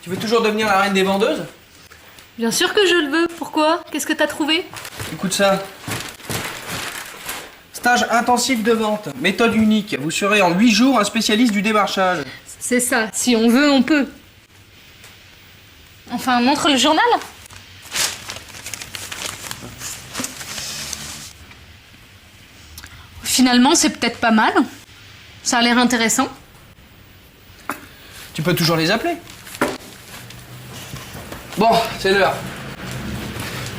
Tu veux toujours devenir la reine des vendeuses? Bien sûr que je le veux. Pourquoi? Qu'est-ce que t'as trouvé? Écoute ça. Stage intensif de vente, méthode unique. Vous serez en 8 jours un spécialiste du démarchage. C'est ça. Si on veut, on peut. Enfin, montre le journal. Finalement, c'est peut-être pas mal. Ça a l'air intéressant. Tu peux toujours les appeler. Bon, c'est l'heure.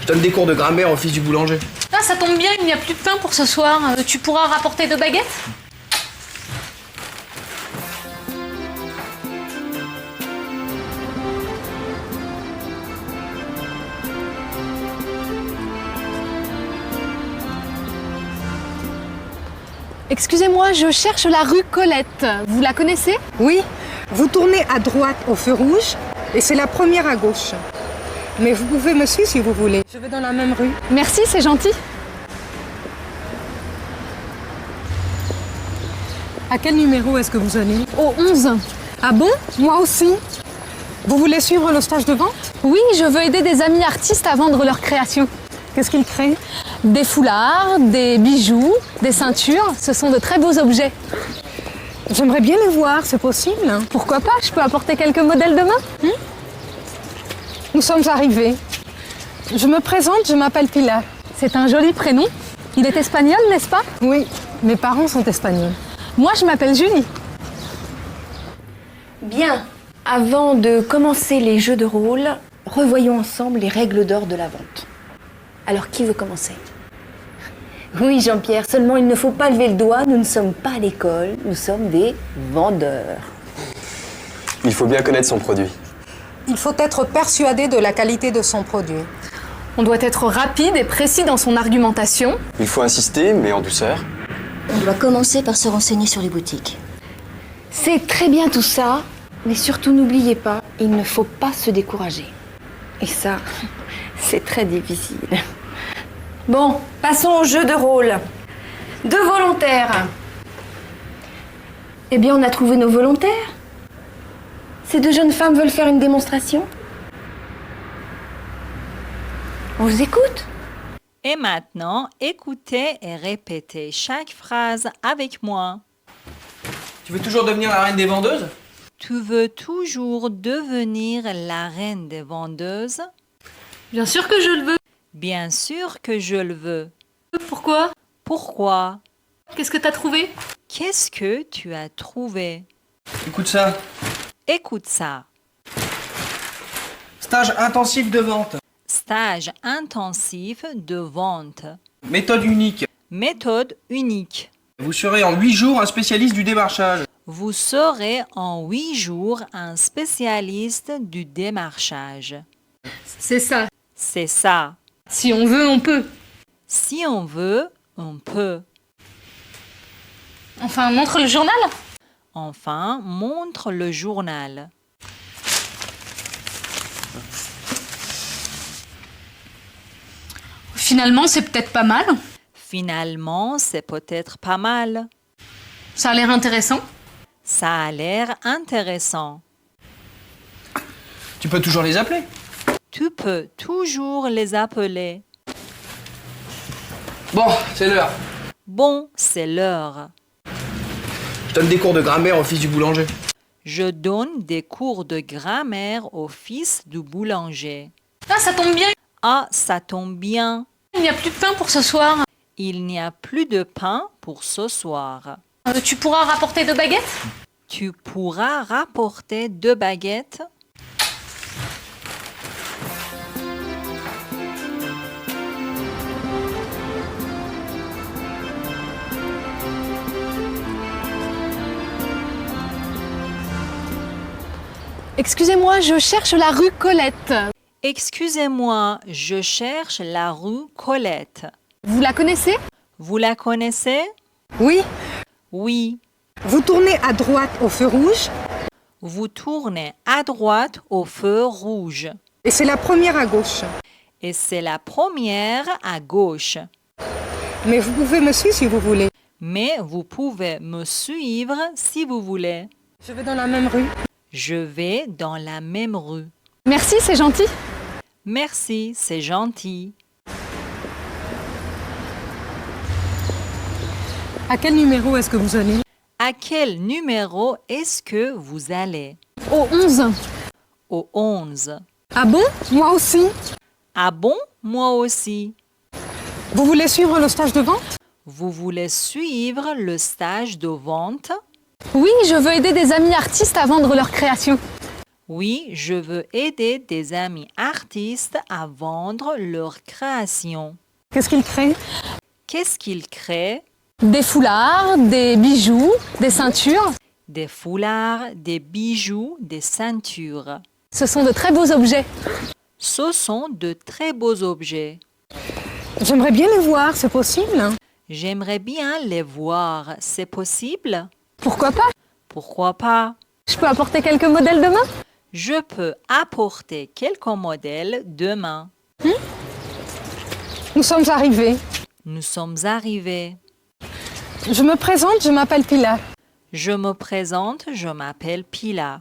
Je donne des cours de grammaire au fils du boulanger. Ah, ça tombe bien, il n'y a plus de pain pour ce soir. Tu pourras rapporter 2 baguettes? Excusez-moi, je cherche la rue Colette. Vous la connaissez? Oui, vous tournez à droite au feu rouge et c'est la première à gauche. Mais vous pouvez me suivre si vous voulez. Je vais dans la même rue. Merci, c'est gentil. À quel numéro est-ce que vous allez? Au 11. Ah bon? Moi aussi. Vous voulez suivre le stage de vente? Oui, je veux aider des amis artistes à vendre leurs créations. Qu'est-ce qu'ils créent? Des foulards, des bijoux, des ceintures. Ce sont de très beaux objets. J'aimerais bien les voir, c'est possible? Pourquoi pas? Je peux apporter quelques modèles demain. Nous sommes arrivés. Je me présente, je m'appelle Pilar. C'est un joli prénom. Il est espagnol, n'est-ce pas? Oui, mes parents sont espagnols. Moi, je m'appelle Julie. Bien, avant de commencer les jeux de rôle, revoyons ensemble les règles d'or de la vente. Alors, qui veut commencer? Oui, Jean-Pierre, seulement il ne faut pas lever le doigt, nous ne sommes pas à l'école, nous sommes des vendeurs. Il faut bien connaître son produit. Il faut être persuadé de la qualité de son produit. On doit être rapide et précis dans son argumentation. Il faut insister, mais en douceur. On doit commencer par se renseigner sur les boutiques. C'est très bien tout ça, mais surtout n'oubliez pas, il ne faut pas se décourager. Et ça, c'est très difficile. Bon, passons au jeu de rôle. 2 volontaires. Eh bien, on a trouvé nos volontaires. Ces 2 jeunes femmes veulent faire une démonstration. On vous écoute. Et maintenant, écoutez et répétez chaque phrase avec moi. Tu veux toujours devenir la reine des vendeuses? Tu veux toujours devenir la reine des vendeuses? Bien sûr que je le veux. Bien sûr que je le veux. Pourquoi? Pourquoi? Qu'est-ce que t'as trouvé? Qu'est-ce que tu as trouvé? Écoute ça. Écoute ça. Stage intensif de vente, Stage intensif de vente. méthode unique. Méthode unique. Vous serez en 8 jours un spécialiste du démarchage. Vous serez en 8 jours un spécialiste du démarchage. C'est ça. C'est ça. Si on veut, on peut. Si on veut, on peut. Enfin, montre le journal. Enfin, montre le journal. Finalement, c'est peut-être pas mal. Finalement, c'est peut-être pas mal. Ça a l'air intéressant. Ça a l'air intéressant. Tu peux toujours les appeler. Tu peux toujours les appeler. Bon, c'est l'heure. Bon, c'est l'heure. Je donne des cours de grammaire au fils du boulanger. Je donne des cours de grammaire au fils du boulanger. Ah, ça tombe bien. Ah, ça tombe bien. Il n'y a plus de pain pour ce soir. Il n'y a plus de pain pour ce soir. Tu pourras rapporter 2 baguettes? Tu pourras rapporter 2 baguettes. Excusez-moi, je cherche la rue Colette. Excusez-moi, je cherche la rue Colette. Vous la connaissez? Vous la connaissez? Oui, Oui. vous tournez à droite au feu rouge Vous tournez à droite au feu rouge. et c'est la première à gauche. Et c'est la première à gauche. Mais vous pouvez me suivre si vous voulez. Mais vous pouvez me suivre si vous voulez. Je vais dans la même rue. Je vais dans la même rue. Merci, c'est gentil. Merci, c'est gentil. À quel numéro est-ce que vous allez? À quel numéro est-ce que vous allez? Au 11. Au 11. Ah bon? Moi aussi. Ah bon? Moi aussi. Vous voulez suivre le stage de vente? Vous voulez suivre le stage de vente? Oui, je veux aider des amis artistes à vendre leurs créations. Oui, je veux aider des amis artistes à vendre leurs créations. Qu'est-ce qu'ils créent? Qu'est-ce qu'ils créent? Des foulards, des bijoux, des ceintures. Des foulards, des bijoux, des ceintures. Ce sont de très beaux objets. Ce sont de très beaux objets. J'aimerais bien les voir, c'est possible? J'aimerais bien les voir. C'est possible? Pourquoi pas? Pourquoi pas? Je peux apporter quelques modèles demain? Je peux apporter quelques modèles demain. Nous sommes arrivés. Nous sommes arrivés. Je me présente, je m'appelle Pilar. Je me présente, je m'appelle Pila.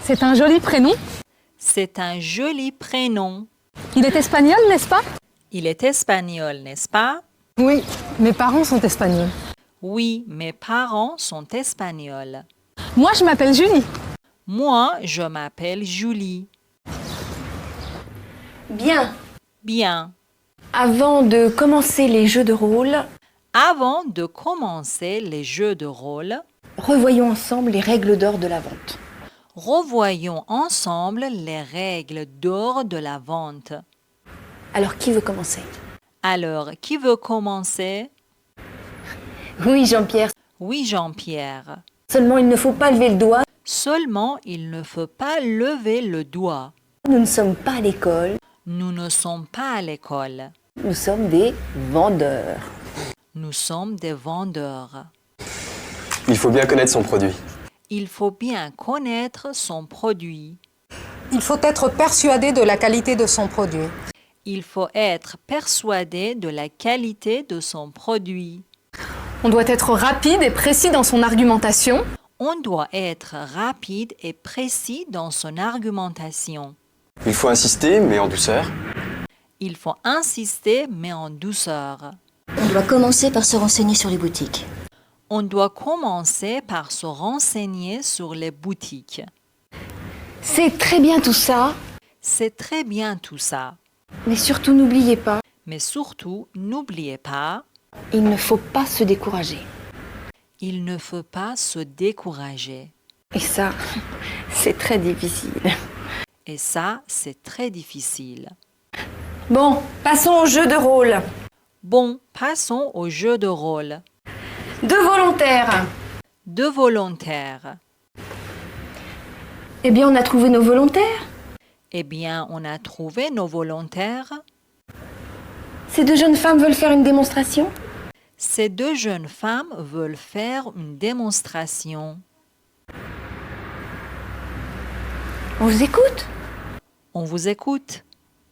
C'est un joli prénom. C'est un joli prénom. Il est espagnol, n'est-ce pas? Il est espagnol, n'est-ce pas? Oui, mes parents sont espagnols. Oui, mes parents sont espagnols. Moi, je m'appelle Julie. Moi, je m'appelle Julie. Bien. Bien. Avant de commencer les jeux de rôle, Avant de commencer les jeux de rôle, revoyons ensemble les règles d'or de la vente. revoyons ensemble les règles d'or de la vente. Alors, qui veut commencer? Alors, qui veut commencer? Oui, Jean-Pierre. Oui, Jean-Pierre. Seulement, il ne faut pas lever le doigt. Seulement, il ne faut pas lever le doigt. Nous ne sommes pas à l'école. Nous ne sommes pas à l'école. Nous sommes des vendeurs. Nous sommes des vendeurs. Il faut bien connaître son produit. Il faut bien connaître son produit. Il faut être persuadé de la qualité de son produit. Il faut être persuadé de la qualité de son produit. On doit être rapide et précis dans son argumentation. On doit être rapide et précis dans son argumentation. Il faut insister, mais en douceur. Il faut insister, mais en douceur. On doit commencer par se renseigner sur les boutiques. On doit commencer par se renseigner sur les boutiques. C'est très bien tout ça, C'est très bien tout ça. mais surtout n'oubliez pas, Mais surtout, n'oubliez pas, il ne faut pas se décourager. il ne faut pas se décourager. Et ça, c'est très difficile. Et ça, c'est très difficile. Bon, passons au jeu de rôle. Bon, passons au jeu de rôle. Deux volontaires. Deux volontaires. Eh bien, on a trouvé nos volontaires. Eh bien, on a trouvé nos volontaires. Ces deux jeunes femmes veulent faire une démonstration. Ces deux jeunes femmes veulent faire une démonstration. On vous écoute. On vous écoute.